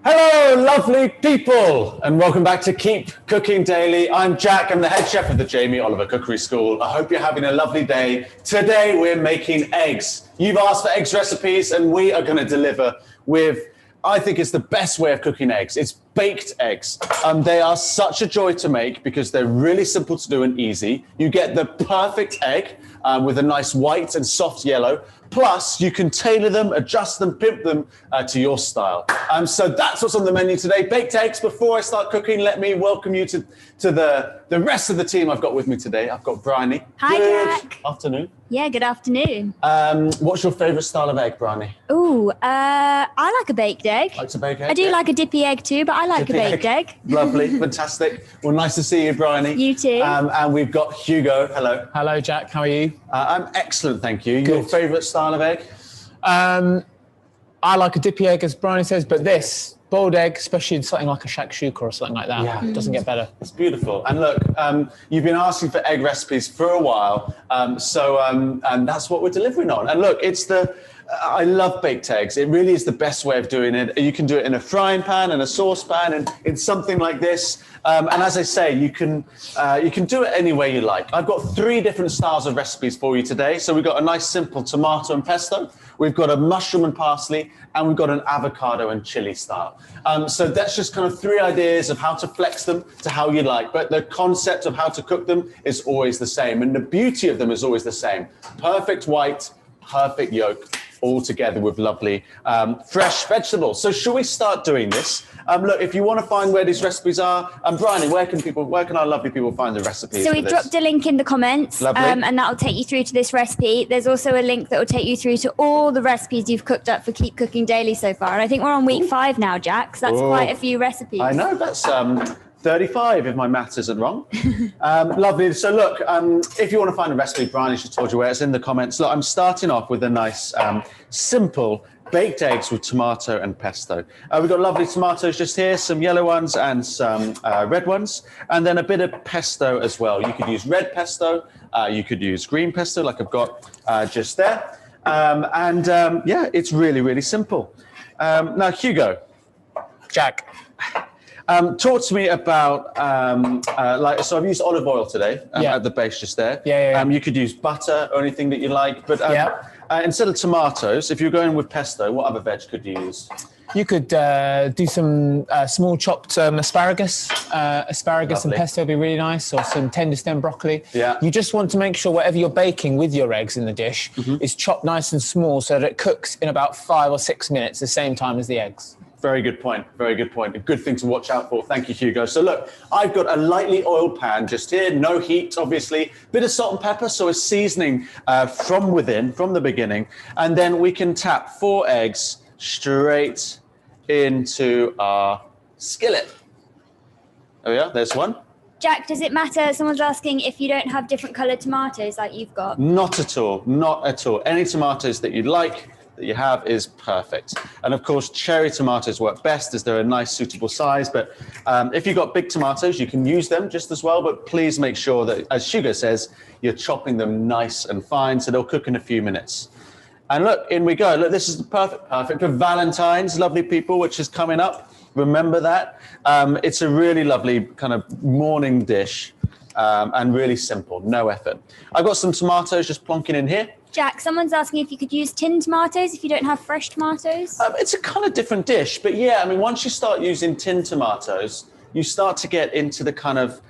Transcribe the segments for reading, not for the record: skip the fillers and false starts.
Hello, lovely people, and welcome back to Keep Cooking Daily. I'm Jack, I'm the head chef of the Jamie Oliver Cookery School. I hope you're having a lovely day. Today we're making eggs. You've asked for eggs recipes, and we are going to deliver with, I think it's the best way of cooking eggs. It's baked eggs. They are such a joy to make because they're really simple to do and easy. You get the perfect egg with a nice white and soft yellow. Plus, you can tailor them, adjust them, pimp them to your style. So that's what's on the menu today, baked eggs. Before I start cooking, let me welcome you to the rest of the team I've got with me today. I've got Bryony. Hi, Good Jack. afternoon. Yeah, good afternoon. What's your favourite style of egg, Bryony? Ooh, I like a baked egg. Like to bake egg? I do like a dippy egg too, but I like Dippy a baked egg. Lovely, fantastic. Well, nice to see you, Bryony. You too. And we've got Hugo. Hello. Hello, Jack. How are you? I'm excellent, thank you. Good. Your favourite style of egg? I like a dippy egg, as Brian says, but this boiled egg, especially in something like a shakshuka or something like that, doesn't get better. It's beautiful. And look, you've been asking for egg recipes for a while, and that's what we're delivering on. And look, I love baked eggs. It really is the best way of doing it. You can do it in a frying pan and a saucepan and in something like this. And as I say, you can do it any way you like. I've got 3 different styles of recipes for you today. So we've got a nice simple tomato and pesto. We've got a mushroom and parsley, and we've got an avocado and chili style. So that's just kind of 3 ideas of how to flex them to how you like. But the concept of how to cook them is always the same. And the beauty of them is always the same. Perfect white, perfect yolk, all together with lovely fresh vegetables. So should we start doing this? Look, if you want to find where these recipes are, Bryony, where can our lovely people find the recipes? So we've dropped a link in the comments, and that'll take you through to this recipe. There's also a link that will take you through to all the recipes you've cooked up for Keep Cooking Daily so far. And I think we're on week 5 now, Jack, so that's quite a few recipes. I know, that's 35 if my maths isn't wrong. Lovely. So look, if you want to find a recipe, Bryony just told you where it's in the comments. Look, I'm starting off with a nice, simple baked eggs with tomato and pesto. We've got lovely tomatoes just here, some yellow ones and some red ones, and then a bit of pesto as well. You could use red pesto, you could use green pesto like I've got just there. Yeah, it's really, really simple. Now, Hugo. Jack. Talk to me about, so I've used olive oil today at the base just there. You could use butter or anything that you like, but instead of tomatoes, if you're going with pesto, what other veg could you use? You could do some small chopped asparagus. Asparagus Lovely. and pesto would be really nice, or some tender stem broccoli. Yeah. You just want to make sure whatever you're baking with your eggs in the dish is chopped nice and small so that it cooks in about 5 or 6 minutes, the same time as the eggs. Very good point. Very good point. A good thing to watch out for. Thank you, Hugo. So look, I've got a lightly oiled pan just here, no heat, obviously. Bit of salt and pepper, so a seasoning from within, from the beginning. And then we can tap 4 eggs straight into our skillet. There we are. There's one. Jack, does it matter? Someone's asking if you don't have different coloured tomatoes like you've got. Not at all. Not at all. Any tomatoes that you'd like, that you have is perfect. And of course, cherry tomatoes work best as they're a nice suitable size. But if you've got big tomatoes, you can use them just as well. But please make sure that, as Hugo says, you're chopping them nice and fine so they'll cook in a few minutes. And look, in we go. Look, this is perfect for Valentine's, lovely people, which is coming up. Remember that. It's a really lovely kind of morning dish and really simple, no effort. I've got some tomatoes just plonking in here. Jack, someone's asking if you could use tinned tomatoes if you don't have fresh tomatoes. It's a kind of different dish, but yeah, I mean, once you start using tinned tomatoes, you start to get into the kind of,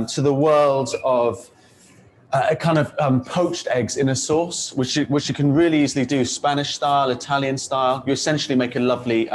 to the world of poached eggs in a sauce, which you can really easily do Spanish style, Italian style. You essentially make a lovely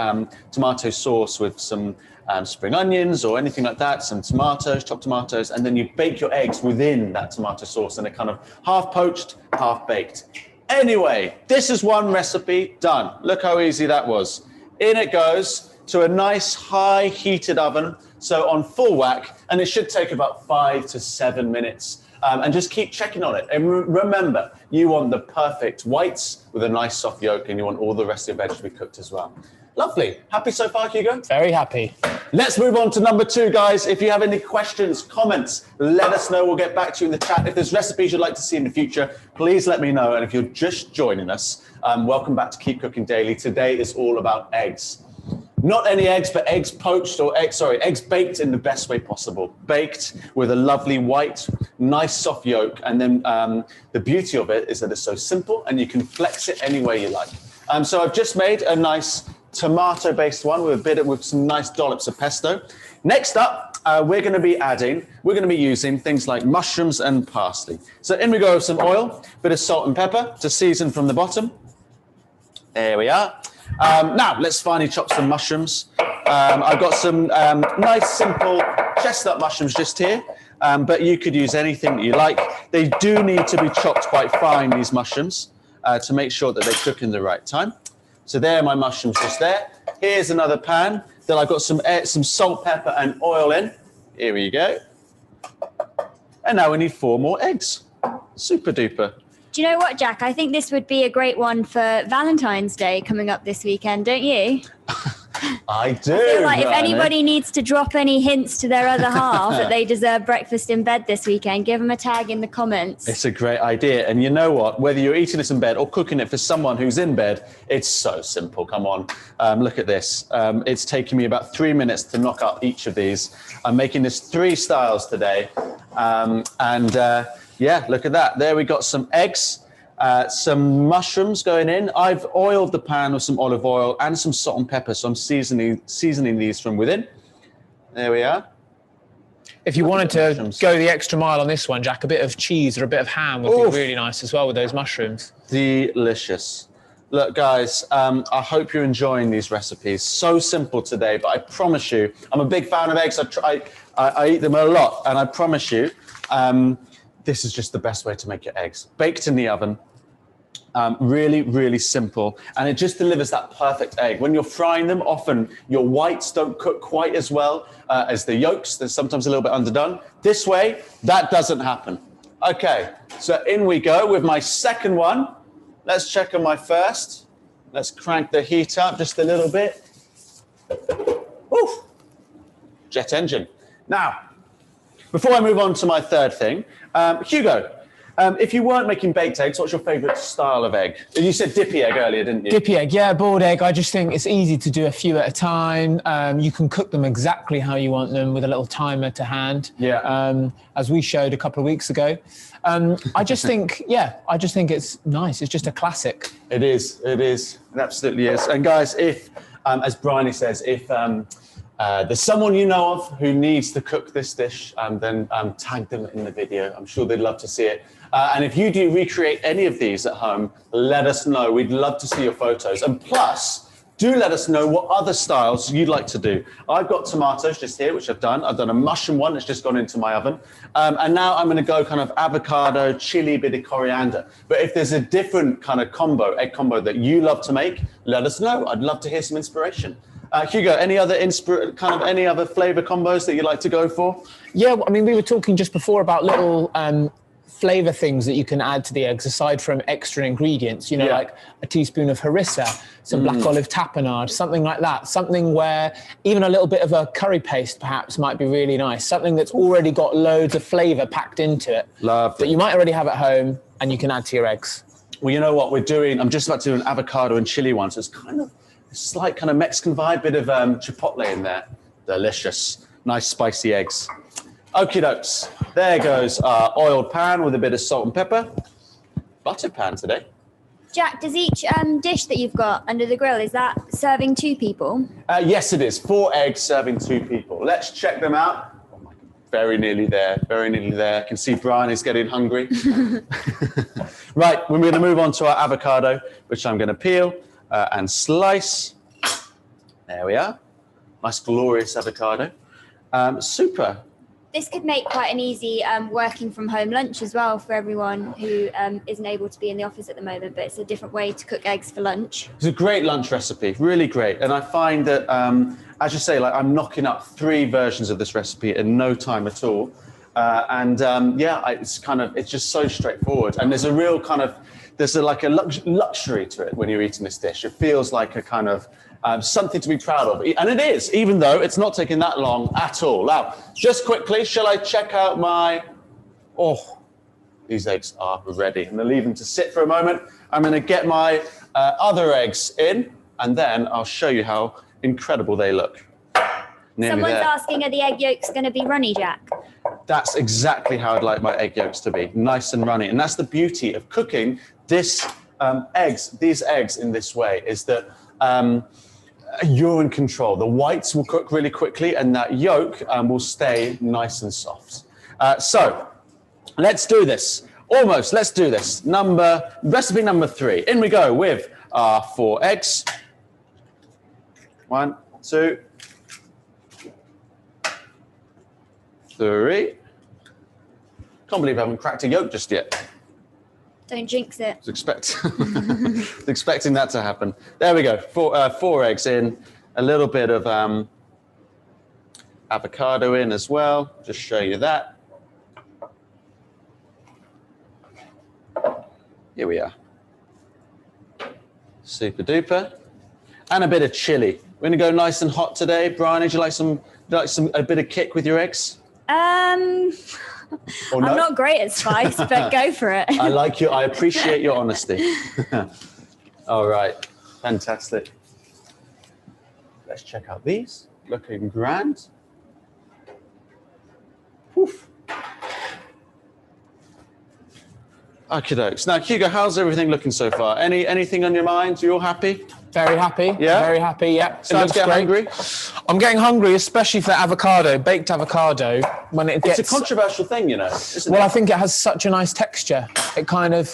tomato sauce with some spring onions or anything like that, some tomatoes, chopped tomatoes, and then you bake your eggs within that tomato sauce and they're kind of half poached, half baked. Anyway, this is one recipe done. Look how easy that was. In it goes to a nice high heated oven, so on full whack, and it should take about 5 to 7 minutes. And just keep checking on it. And remember, you want the perfect whites with a nice soft yolk, and you want all the rest of your veg to be cooked as well. Lovely. Happy so far, Hugo? Very happy. Let's move on to number 2, guys. If you have any questions, comments, let us know. We'll get back to you in the chat. If there's recipes you'd like to see in the future, please let me know. And if you're just joining us, welcome back to Keep Cooking Daily. Today is all about eggs. Not any eggs, but eggs poached or eggs baked in the best way possible. Baked with a lovely white, nice soft yolk. And then the beauty of it is that it's so simple and you can flex it any way you like. So I've just made a nice tomato-based one with some nice dollops of pesto. Next up, we're going to be using things like mushrooms and parsley. So in we go with some oil, bit of salt and pepper to season from the bottom. There we are. Now let's finely chop some mushrooms. I've got some nice, simple chestnut mushrooms just here, but you could use anything that you like. They do need to be chopped quite fine, these mushrooms, to make sure that they cook in the right time. So there are my mushrooms just there. Here's another pan that I've got some salt, pepper, and oil in. Here we go. And now we need 4 more eggs. Super duper. Do you know what, Jack? I think this would be a great one for Valentine's Day coming up this weekend, don't you? I do. I feel like if anybody needs to drop any hints to their other half that they deserve breakfast in bed this weekend, give them a tag in the comments. It's a great idea. And you know what? Whether you're eating this in bed or cooking it for someone who's in bed, it's so simple. Come on. Look at this. It's taking me about 3 minutes to knock out each of these. I'm making this 3 styles today. Yeah, look at that. There we got some eggs. Some mushrooms going in. I've oiled the pan with some olive oil and some salt and pepper, so I'm seasoning these from within. There we are. If you wanted to go the extra mile on this one, Jack, a bit of cheese or a bit of ham would be really nice as well with those mushrooms. Delicious. Look, guys, I hope you're enjoying these recipes. So simple today, but I promise you, I'm a big fan of eggs. I eat them a lot, and I promise you, this is just the best way to make your eggs. Baked in the oven. Really, really simple. And it just delivers that perfect egg. When you're frying them, often your whites don't cook quite as well as the yolks. They're sometimes a little bit underdone. This way, that doesn't happen. Okay, so in we go with my second one. Let's check on my first. Let's crank the heat up just a little bit. Oof. Jet engine. Now, before I move on to my third thing, Hugo, if you weren't making baked eggs, what's your favorite style of egg? You said dippy egg earlier, didn't you? Dippy egg, yeah, boiled egg. I just think it's easy to do a few at a time. You can cook them exactly how you want them with a little timer to hand. Yeah. As we showed a couple of weeks ago. I just think it's nice. It's just a classic. It is. It absolutely is. And guys, if, as Bryony says, if there's someone you know of who needs to cook this dish, then tag them in the video. I'm sure they'd love to see it. And if you do recreate any of these at home, let us know. We'd love to see your photos. And plus, do let us know what other styles you'd like to do. I've got tomatoes just here, which I've done. I've done a mushroom one that's just gone into my oven. And now I'm gonna go kind of avocado, chili, bit of coriander. But if there's a different kind of egg combo that you love to make, let us know. I'd love to hear some inspiration. Hugo, any other flavor combos that you'd like to go for? Yeah, I mean, we were talking just before about little flavor things that you can add to the eggs aside from extra ingredients, like a teaspoon of harissa, some black olive tapenade, something like that. Something where even a little bit of a curry paste perhaps might be really nice. Something that's already got loads of flavor packed into it. Love that you might already have at home and you can add to your eggs. Well, you know what we're doing? I'm just about to do an avocado and chili one, so it's kind of a slight kind of Mexican vibe, bit of chipotle in there. Delicious. Nice spicy eggs. Okie dokes. There goes our oiled pan with a bit of salt and pepper. Buttered pan today. Jack, does each dish that you've got under the grill, is that serving 2 people? Yes, it is. 4 eggs serving 2 people. Let's check them out. Oh my God. Very nearly there. Very nearly there. I can see Brian is getting hungry. Right, we're going to move on to our avocado, which I'm going to peel and slice. There we are. Nice, glorious avocado. Super. This could make quite an easy working from home lunch as well for everyone who isn't able to be in the office at the moment, but it's a different way to cook eggs for lunch. It's a great lunch recipe, really great. And I find that, as you say, like I'm knocking up 3 versions of this recipe in no time at all. It's just so straightforward. And there's a real kind of, luxury to it when you're eating this dish. It feels like a kind of something to be proud of. And it is, even though it's not taking that long at all. Now, just quickly, shall I check out these eggs are ready. I'm gonna leave them to sit for a moment. I'm gonna get my other eggs in, and then I'll show you how incredible they look. Nearly Someone's there. asking, are the egg yolks going to be runny, Jack? That's exactly how I'd like my egg yolks to be, nice and runny. And that's the beauty of cooking these eggs in this way, is that you're in control. The whites will cook really quickly and that yolk will stay nice and soft. So let's do this. Almost, let's do this. Recipe number 3. In we go with our 4 eggs. 1, 2, 3. Can't believe I haven't cracked a yolk just yet. Don't jinx it. Was expecting that to happen. There we go. 4 eggs in, a little bit of avocado in as well. Just show you that. Here we are. Super duper. And a bit of chili. We're going to go nice and hot today. Brian, would you like a bit of kick with your eggs? I'm no? not great at spice, but go for it. I appreciate your honesty. All right, fantastic. Let's check out these. Looking grand. Woof. Okie dokes. Now, Hugo, how's everything looking so far? Anything on your mind? You all happy? Very happy. Yeah? Very happy, yeah. Sounds great. hungry? I'm getting hungry, especially for avocado, baked avocado. When it gets... It's a controversial thing, you know, isn't Well, it? I think it has such a nice texture. It kind of,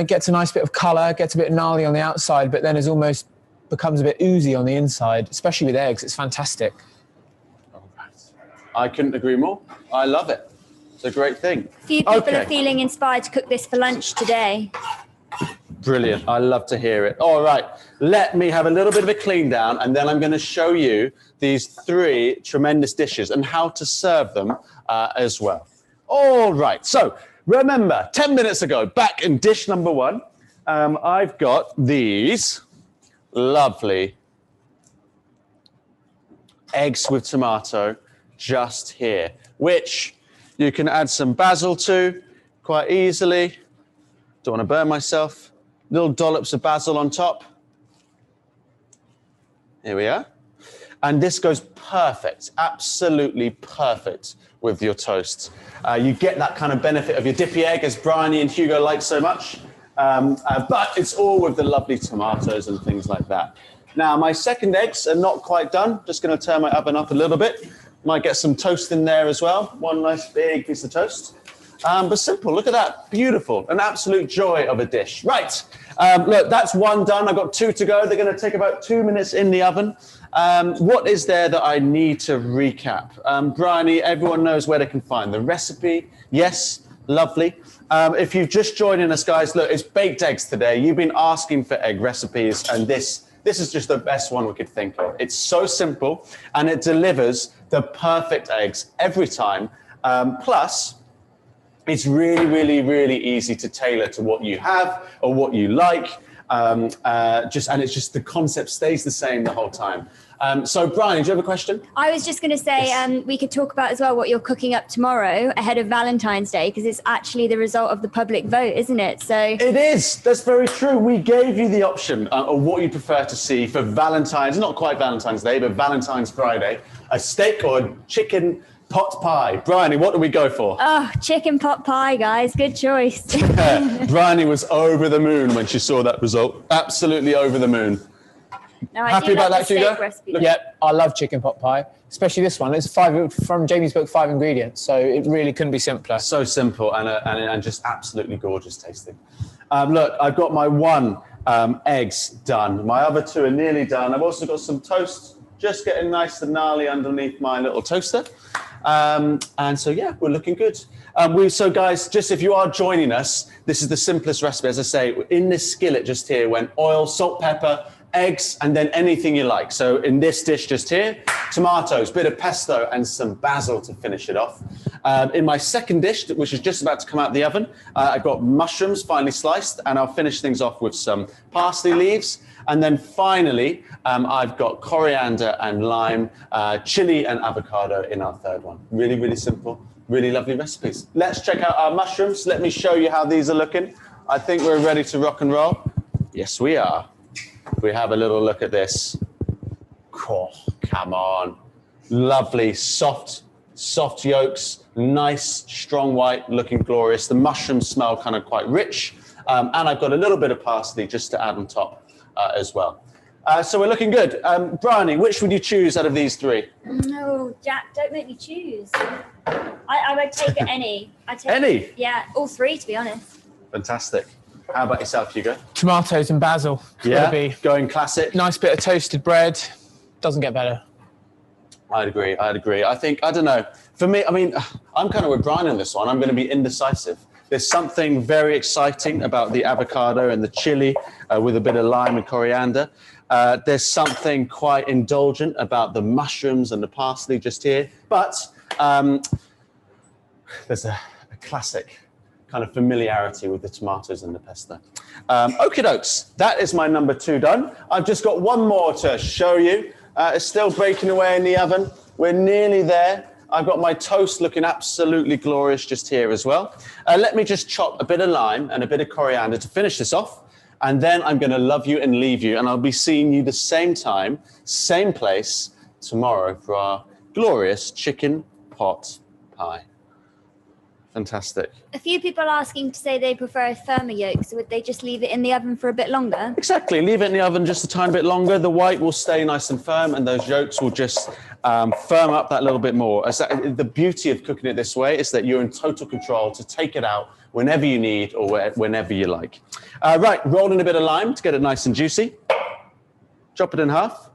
gets a nice bit of colour, gets a bit gnarly on the outside, but then almost becomes a bit oozy on the inside, especially with eggs. It's fantastic. All right. I couldn't agree more. I love it. It's a great thing. A few people are feeling inspired to cook this for lunch today. Brilliant. I love to hear it. All right. Let me have a little bit of a clean down, and then I'm going to show you these 3 tremendous dishes and how to serve them as well. All right. So remember, 10 minutes ago, back in dish number 1, I've got these lovely eggs with tomato just here, which you can add some basil to quite easily. Don't want to burn myself. Little dollops of basil on top. Here we are. And this goes perfect, absolutely perfect with your toast. You get that kind of benefit of your dippy egg, as Bryony and Hugo like so much. But it's all with the lovely tomatoes and things like that. Now, my second eggs are not quite done. Just going to turn my oven up a little bit. Might get some toast in there as well. One nice big piece of toast. But simple, look at that, beautiful, an absolute joy of a dish. Right, look, that's 1 done. I've got 2 to go. They're going to take about 2 minutes in the oven. What is there that I need to recap? Bryony, everyone knows where they can find the recipe. Yes, lovely. If you've just joining us, guys, look, it's baked eggs today. You've been asking for egg recipes, and this is just the best one we could think of. It's so simple, and it delivers the perfect eggs every time. Plus, it's really, really, really easy to tailor to what you have or what you like. And it's just the concept stays the same the whole time. So, Brian, do you have a question? I was just going to say, Yes. We could talk about as well what you're cooking up tomorrow ahead of Valentine's Day, because it's actually the result of the public vote, isn't it? So It is. That's very true. We gave you the option of what you prefer to see for Valentine's, not quite Valentine's Day, but Valentine's Friday, a steak or a chicken pot pie. Bryony, what do we go for? Oh, chicken pot pie, guys. Good choice. Bryony was over the moon when she saw that result. Absolutely over the moon. No, I Happy do about love that, the Hugo? steak recipe. Yep, I love chicken pot pie, especially this one. It's from Jamie's book, 5 ingredients, so it really couldn't be simpler. So simple and just absolutely gorgeous tasting. Look, I've got my 1 eggs done. My other 2 are nearly done. I've also got some toast, just getting nice and gnarly underneath my little toaster. And so, yeah, we're looking good. So, guys, just if you are joining us, this is the simplest recipe. As I say, in this skillet just here went oil, salt, pepper, eggs, and then anything you like. So in this dish just here, tomatoes, bit of pesto, and some basil to finish it off. In my second dish, which is just about to come out of the oven, I've got mushrooms finely sliced, and I'll finish things off with some parsley leaves. And then finally, I've got coriander and lime, chili and avocado in our third one. Really, really simple, really lovely recipes. Let's check out our mushrooms. Let me show you how these are looking. I think we're ready to rock and roll. Yes, we are. We have a little look at this. Oh, come on. Lovely, soft yolks, nice, strong white, looking glorious. The mushrooms smell kind of quite rich. And I've got a little bit of parsley just to add on top as well. So we're looking good. Bryony, which would you choose out of these three? No, Jack, don't make me choose. I would take any. Any? Yeah, all three, to be honest. Fantastic. How about yourself, Hugo? Tomatoes and basil. Yeah, Gotta be. going classic. Nice bit of toasted bread. Doesn't get better. I'd agree. I think, I don't know. For me, I mean, I'm kind of with Brian on this one. I'm going to be indecisive. There's something very exciting about the avocado and the chili with a bit of lime and coriander. There's something quite indulgent about the mushrooms and the parsley just here. But there's a classic kind of familiarity with the tomatoes and the pesto. Okie dokes, that is my number 2 done. I've just got one more to show you. It's still baking away in the oven. We're nearly there. I've got my toast looking absolutely glorious just here as well. Let me just chop a bit of lime and a bit of coriander to finish this off. And then I'm going to love you and leave you. And I'll be seeing you the same time, same place tomorrow for our glorious chicken pot pie. Fantastic. A few people asking to say they prefer a firmer yolk, so would they just leave it in the oven for a bit longer? Exactly. Leave it in the oven just a tiny bit longer. The white will stay nice and firm, and those yolks will just firm up that little bit more. The beauty of cooking it this way is that you're in total control to take it out whenever you need or whenever you like. Right, roll in a bit of lime to get it nice and juicy. Chop it in half.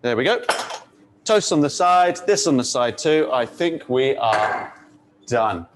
There we go. Toast on the side, this on the side too. I think we are done.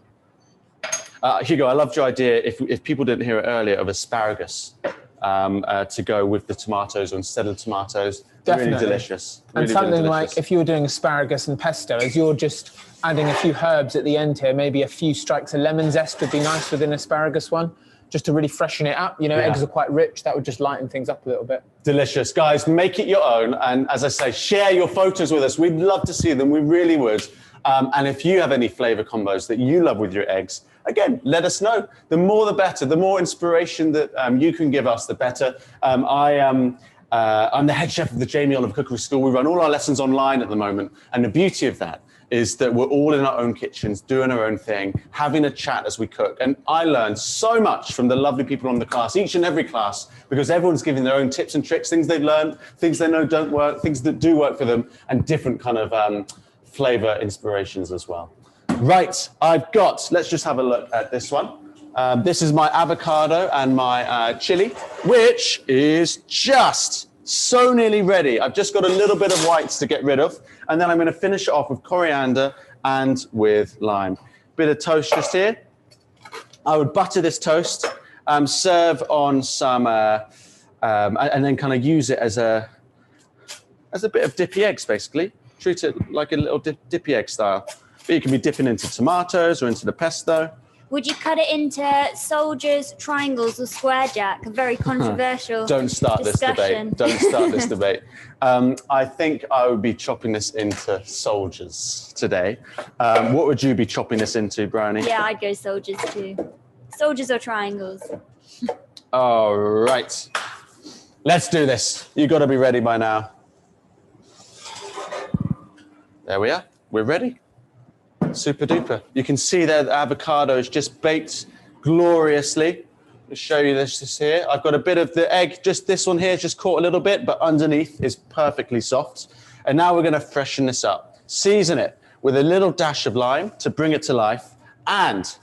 Hugo, I loved your idea, if people didn't hear it earlier, of asparagus to go with the tomatoes or instead of tomatoes. Definitely. Really delicious. And really, something really delicious. like if you were doing asparagus and pesto, as you're just adding a few herbs at the end here, maybe a few strikes of lemon zest would be nice with an asparagus one, just to really freshen it up. You know, eggs are quite rich. That would just lighten things up a little bit. Delicious. Guys, make it your own. And as I say, share your photos with us. We'd love to see them. We really would. And if you have any flavor combos that you love with your eggs, again, let us know. The more the better. The more inspiration that you can give us, the better. I'm the head chef of the Jamie Oliver Cookery School. We run all our lessons online at the moment. And the beauty of that is that we're all in our own kitchens, doing our own thing, having a chat as we cook. And I learned so much from the lovely people on the class, each and every class, because everyone's giving their own tips and tricks, things they've learned, things they know don't work, things that do work for them, and different kind of flavor inspirations as well. Right, let's just have a look at this one. This is my avocado and my chili, which is just so nearly ready. I've just got a little bit of whites to get rid of, and then I'm going to finish it off with coriander and with lime. Bit of toast just here. I would butter this toast, serve on some, and then kind of use it as a bit of dippy eggs, basically. Treat it like a little dippy egg style. But you can be dipping into tomatoes or into the pesto. Would you cut it into soldiers, triangles, or square, Jack? A very controversial Don't start discussion. this debate. Don't start this debate. I think I would be chopping this into soldiers today. What would you be chopping this into, Bryony? Yeah, I'd go soldiers too. Soldiers or triangles. All right. Let's do this. You've got to be ready by now. There we are. We're ready. Super duper. You can see there the avocado is just baked gloriously. I'll show you this here. I've got a bit of the egg, just this one here, just caught a little bit, but underneath is perfectly soft. And now we're going to freshen this up. Season it with a little dash of lime to bring it to life and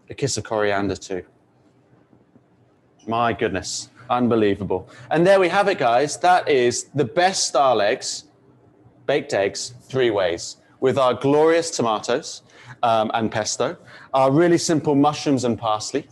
a kiss of coriander too. My goodness, unbelievable. And there we have it, guys. That is the best style eggs, baked eggs, 3 ways. With our glorious tomatoes and pesto, our really simple mushrooms and parsley,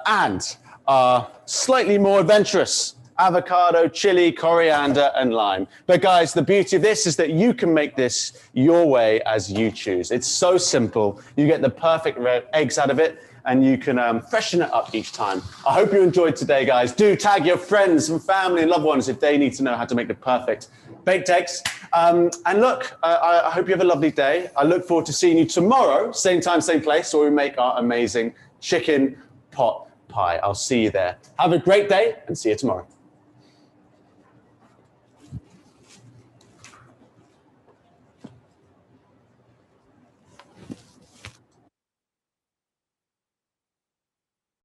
and our slightly more adventurous avocado, chili, coriander, and lime. But guys, the beauty of this is that you can make this your way as you choose. It's so simple. You get the perfect eggs out of it, and you can freshen it up each time. I hope you enjoyed today, guys. Do tag your friends and family and loved ones if they need to know how to make the perfect baked eggs. And look, I hope you have a lovely day. I look forward to seeing you tomorrow, same time, same place, where we make our amazing chicken pot pie. I'll see you there. Have a great day and see you tomorrow.